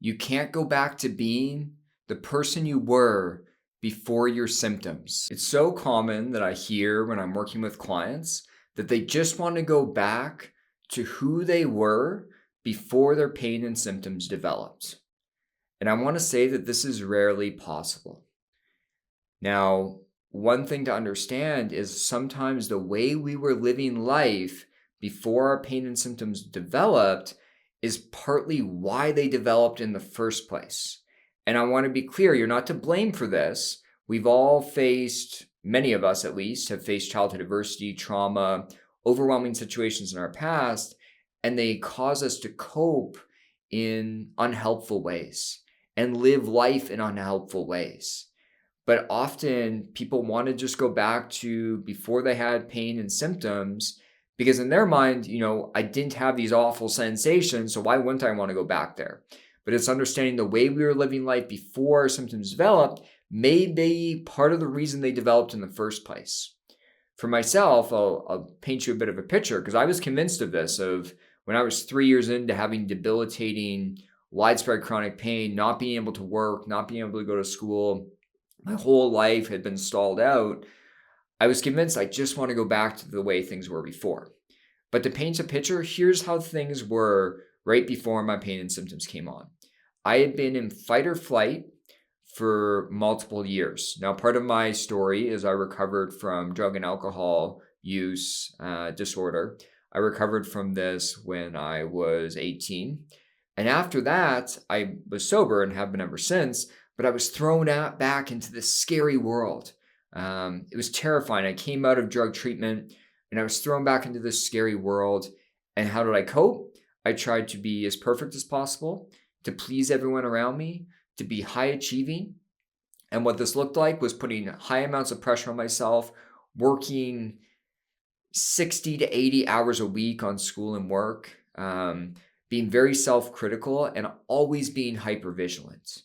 You can't go back to being the person you were before your symptoms. It's so common that I hear when I'm working with clients that they just want to go back to who they were before their pain and symptoms developed. And I want to say that this is rarely possible. Now, one thing to understand is sometimes the way we were living life before our pain and symptoms developed is partly why they developed in the first place. And I want to be clear, you're not to blame for this. We've all faced, many of us at least, have faced childhood adversity, trauma, overwhelming situations in our past, and they cause us to cope in unhelpful ways and live life in unhelpful ways. But often people want to just go back to before they had pain and symptoms because in their mind, I didn't have these awful sensations, so why wouldn't I want to go back there? But it's understanding the way we were living life before symptoms developed may be part of the reason they developed in the first place. For myself, I'll paint you a bit of a picture because I was convinced of this, of when I was 3 years into having debilitating, widespread chronic pain, not being able to work, not being able to go to school, my whole life had been stalled out. I was convinced I just want to go back to the way things were before. But to paint a picture, here's how things were right before my pain and symptoms came on. I had been in fight or flight for multiple years. Now, part of my story is I recovered from drug and alcohol use disorder. I recovered from this when I was 18. And after that, I was sober and have been ever since, but I was thrown back into this scary world. It was terrifying. I came out of drug treatment and I was thrown back into this scary world. And how did I cope? I tried to be as perfect as possible, to please everyone around me, to be high achieving. And what this looked like was putting high amounts of pressure on myself, working 60 to 80 hours a week on school and work, being very self-critical and always being hypervigilant.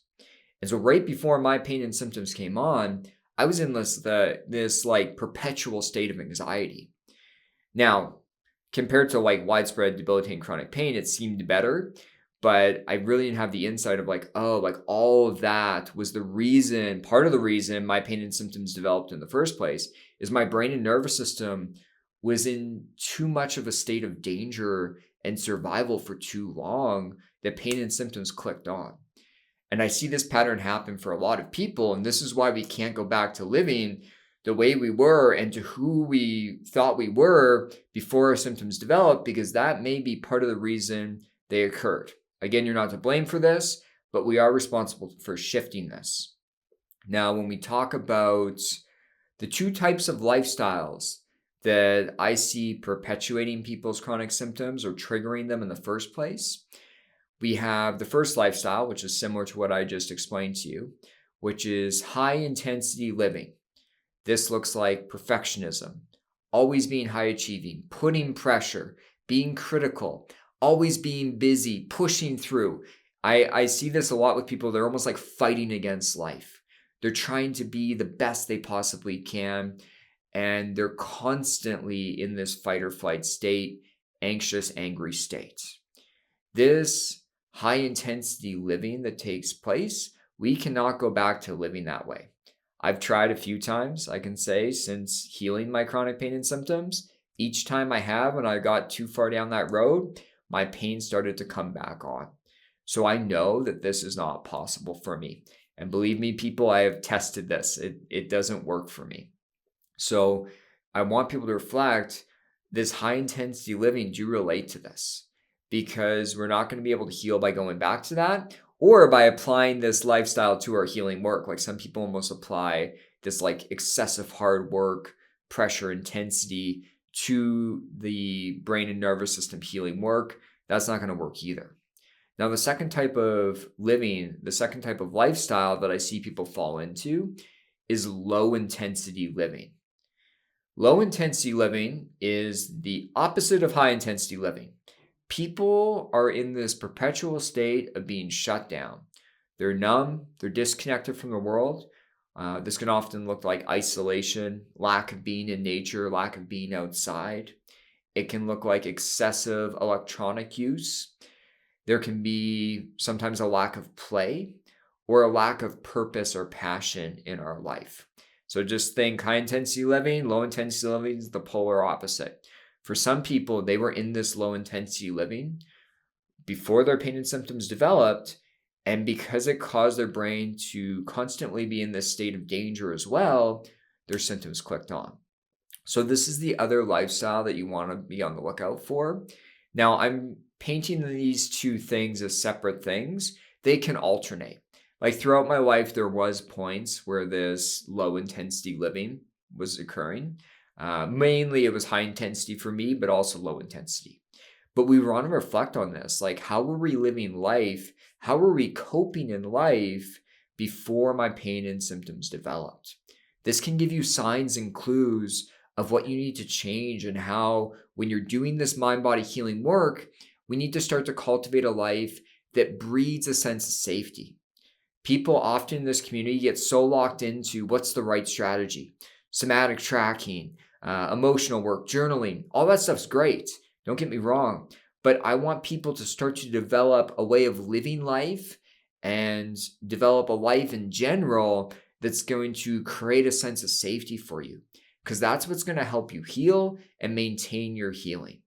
And so right before my pain and symptoms came on, I was in this like perpetual state of anxiety. Now, compared to like widespread debilitating chronic pain, it seemed better, but I really didn't have the insight of all of that was part of the reason my pain and symptoms developed in the first place is my brain and nervous system was in too much of a state of danger and survival for too long that pain and symptoms clicked on. And I see this pattern happen for a lot of people. And this is why we can't go back to living the way we were and to who we thought we were before our symptoms developed, because that may be part of the reason they occurred. Again, you're not to blame for this, but we are responsible for shifting this. Now, when we talk about the two types of lifestyles that I see perpetuating people's chronic symptoms or triggering them in the first place, we have the first lifestyle, which is similar to what I just explained to you, which is high intensity living. This looks like perfectionism, always being high achieving, putting pressure, being critical, always being busy, pushing through. I see this a lot with people. They're almost like fighting against life. They're trying to be the best they possibly can, and they're constantly in this fight or flight state, anxious, angry state. This high intensity living that takes place, we cannot go back to living that way. I've tried a few times, I can say, since healing my chronic pain and symptoms. Each time I have, when I got too far down that road, my pain started to come back on. So I know that this is not possible for me. And believe me, people, I have tested this. It doesn't work for me. So I want people to reflect, this high intensity living, do you relate to this? Because we're not going to be able to heal by going back to that or by applying this lifestyle to our healing work. Like some people almost apply this like excessive hard work, pressure, intensity to the brain and nervous system healing work. That's not going to work either. Now, the second type of living, the second type of lifestyle that I see people fall into is low intensity living. Low intensity living is the opposite of high intensity living. People are in this perpetual state of being shut down. They're numb, they're disconnected from the world. This can often look like isolation, lack of being in nature, lack of being outside. It can look like excessive electronic use. There can be sometimes a lack of play or a lack of purpose or passion in our life. So just think high intensity living, low intensity living is the polar opposite. For some people, they were in this low intensity living before their pain and symptoms developed. And because it caused their brain to constantly be in this state of danger as well, their symptoms clicked on. So this is the other lifestyle that you want to be on the lookout for. Now, I'm painting these two things as separate things. They can alternate. Like throughout my life, there was points where this low intensity living was occurring. Mainly it was high intensity for me, but also low intensity. But we want to reflect on this. Like, how were we living life? How were we coping in life before my pain and symptoms developed? This can give you signs and clues of what you need to change, and how when you're doing this mind-body healing work, we need to start to cultivate a life that breeds a sense of safety. People often in this community get so locked into what's the right strategy. Somatic tracking, emotional work, journaling, all that stuff's great. Don't get me wrong. But I want people to start to develop a way of living life and develop a life in general that's going to create a sense of safety for you, because that's what's going to help you heal and maintain your healing.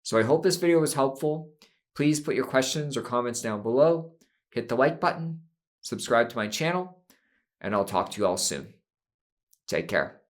So I hope this video was helpful. Please put your questions or comments down below. Hit the like button, subscribe to my channel, and I'll talk to you all soon. Take care.